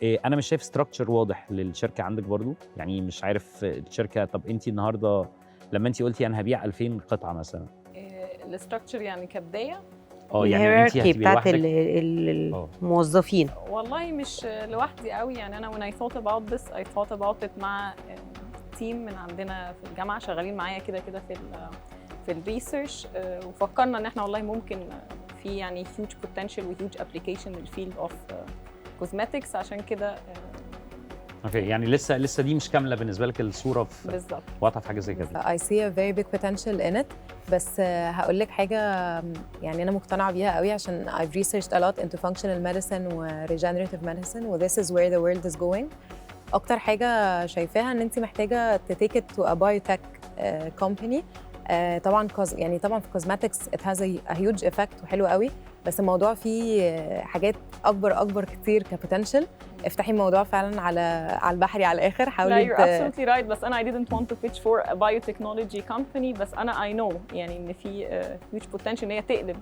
انا مش شايف ستراكشر واضح للشركه عندك برضو، يعني مش عارف الشركه. طب انت النهارده لما انت قلتي انا هبيع 2000 قطعه مثلا، الاستراكشر يعني كبدايه يعني انت الهيراركي هتبقي بتاعت لوحدك؟ الموظفين. والله مش لوحدي قوي، يعني انا when I thought about this I thought about it مع تيم من عندنا في الجامعه شغالين معايا كده في الريسيرش، وفكرنا ان احنا والله ممكن في يعني huge potential و huge application للفيلد اوف cosmetics، عشان كده اوكي. يعني لسه دي مش كامله بالنسبه لك الصوره في بالظبط واضحه في حاجه زي كده. I see a very big potential in it. بس هقول لك حاجة يعني أنا مقتنعة بيها قوي، عشان I've researched a lot into functional medicine و regenerative medicine و this is where the world is going. أكتر حاجة شايفاها إن أنت محتاجة to take it to a biotech company. طبعا يعني طبعا في cosmetics it has a huge effect وحلو قوي، بس الموضوع فيه حاجات أكبر كتير كبوتنشال. افتحي الموضوع فعلا على البحري على الآخر، لا حاولي you're absolutely right. بس أنا I didn't want to pitch for a biotechnology company، بس أنا I know يعني إن في huge potential إن هي تقلب